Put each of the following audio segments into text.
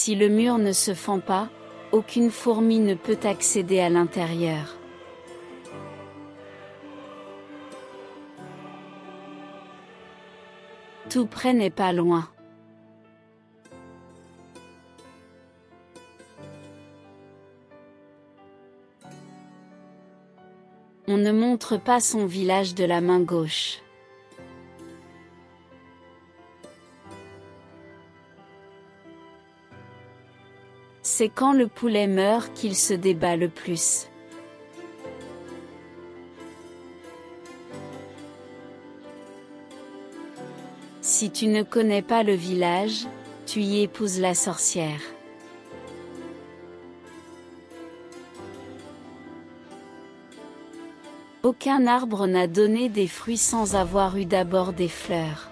Si le mur ne se fend pas, aucune fourmi ne peut accéder à l'intérieur. Tout près n'est pas loin. On ne montre pas son village de la main gauche. C'est quand le poulet meurt qu'il se débat le plus. Si tu ne connais pas le village, tu y épouses la sorcière. Aucun arbre n'a donné des fruits sans avoir eu d'abord des fleurs.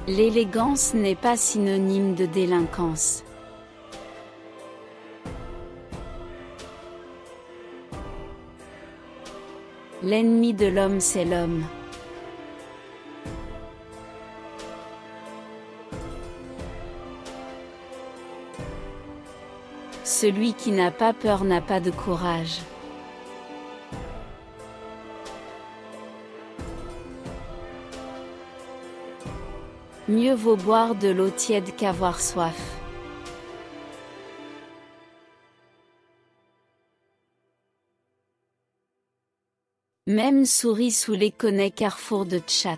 L'élégance n'est pas synonyme de délinquance. L'ennemi de l'homme, c'est l'homme. Celui qui n'a pas peur n'a pas de courage. Mieux vaut boire de l'eau tiède qu'avoir soif. Même souris sous les connaît carrefour de Tchat.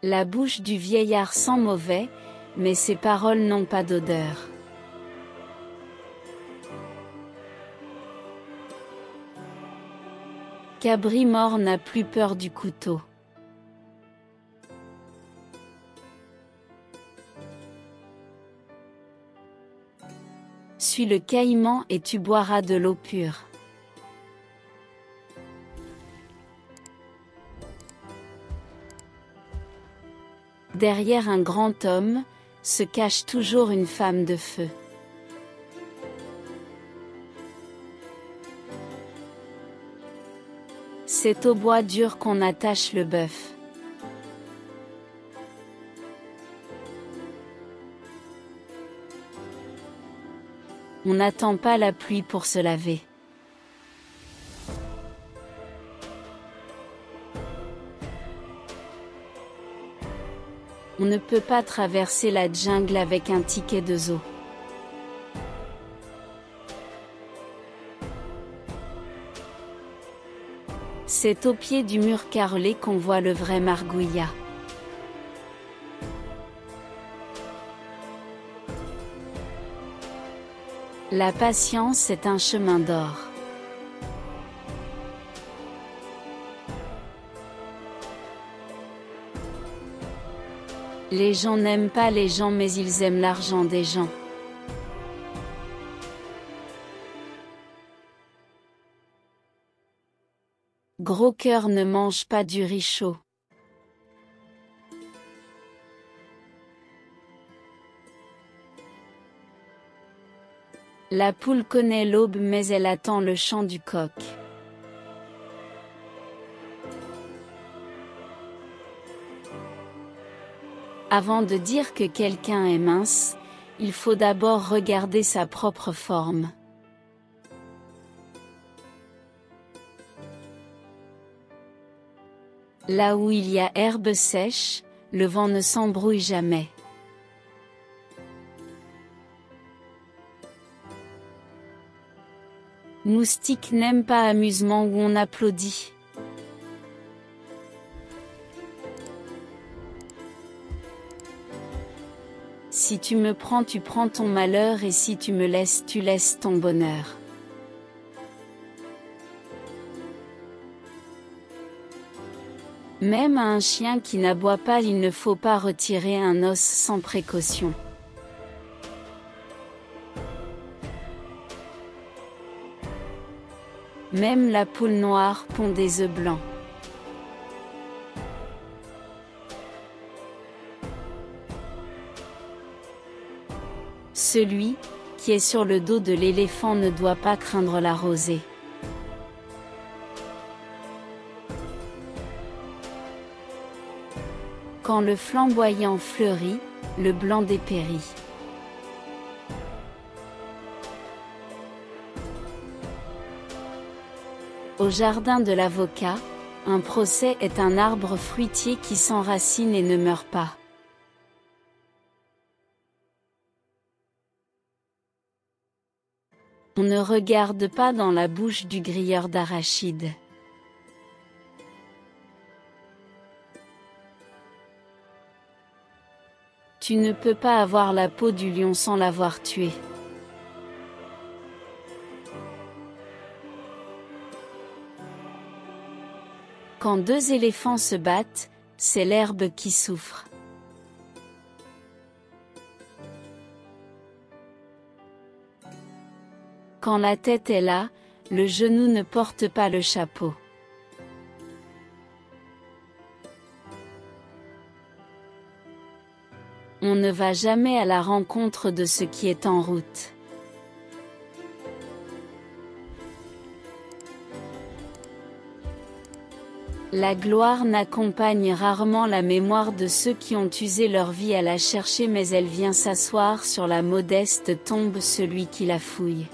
La bouche du vieillard sent mauvais, mais ses paroles n'ont pas d'odeur. Cabri mort n'a plus peur du couteau. Suis le caïman et tu boiras de l'eau pure. Derrière un grand homme, se cache toujours une femme de feu. C'est au bois dur qu'on attache le bœuf. On n'attend pas la pluie pour se laver. On ne peut pas traverser la jungle avec un ticket de zoo. C'est au pied du mur carrelé qu'on voit le vrai margouillat. La patience est un chemin d'or. Les gens n'aiment pas les gens mais ils aiment l'argent des gens. Gros cœur ne mange pas du riz chaud. La poule connaît l'aube mais elle attend le chant du coq. Avant de dire que quelqu'un est mince, il faut d'abord regarder sa propre forme. Là où il y a herbe sèche, le vent ne s'embrouille jamais. Moustique n'aime pas amusement où on applaudit. Si tu me prends, tu prends ton malheur et si tu me laisses, tu laisses ton bonheur. Même à un chien qui n'aboie pas, il ne faut pas retirer un os sans précaution. Même la poule noire pond des œufs blancs. Celui qui est sur le dos de l'éléphant ne doit pas craindre la rosée. Quand le flamboyant fleurit, le blanc dépérit. Au jardin de l'avocat, un procès est un arbre fruitier qui s'enracine et ne meurt pas. On ne regarde pas dans la bouche du grilleur d'arachides. Tu ne peux pas avoir la peau du lion sans l'avoir tué. Quand deux éléphants se battent, c'est l'herbe qui souffre. Quand la tête est là, le genou ne porte pas le chapeau. On ne va jamais à la rencontre de ce qui est en route. La gloire n'accompagne rarement la mémoire de ceux qui ont usé leur vie à la chercher, mais elle vient s'asseoir sur la modeste tombe celui qui la fouille.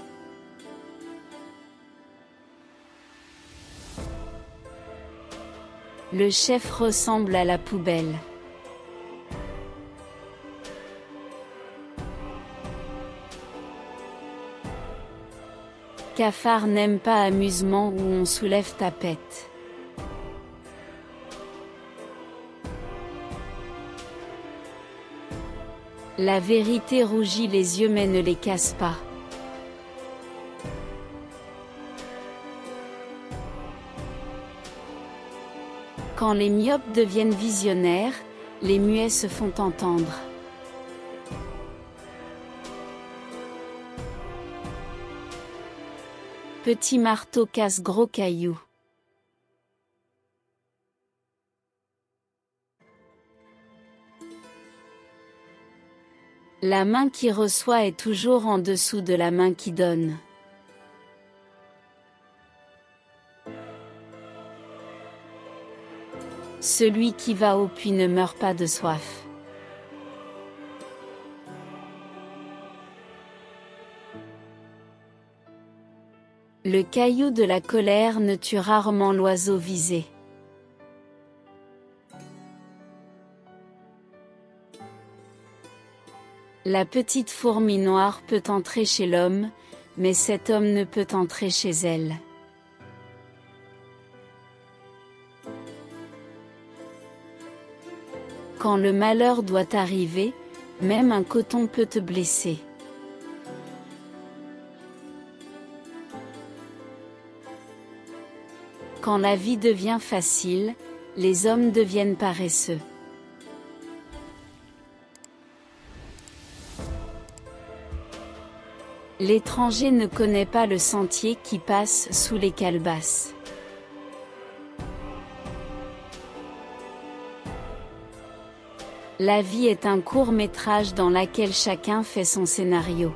Le chef ressemble à la poubelle. Cafard n'aime pas amusement où on soulève tapette. La vérité rougit les yeux mais ne les casse pas. Quand les myopes deviennent visionnaires, les muets se font entendre. Petit marteau casse gros caillou. La main qui reçoit est toujours en dessous de la main qui donne. Celui qui va au puits ne meurt pas de soif. Le caillou de la colère ne tue rarement l'oiseau visé. La petite fourmi noire peut entrer chez l'homme, mais cet homme ne peut entrer chez elle. Quand le malheur doit arriver, même un coton peut te blesser. Quand la vie devient facile, les hommes deviennent paresseux. L'étranger ne connaît pas le sentier qui passe sous les calebasses. La vie est un court-métrage dans lequel chacun fait son scénario.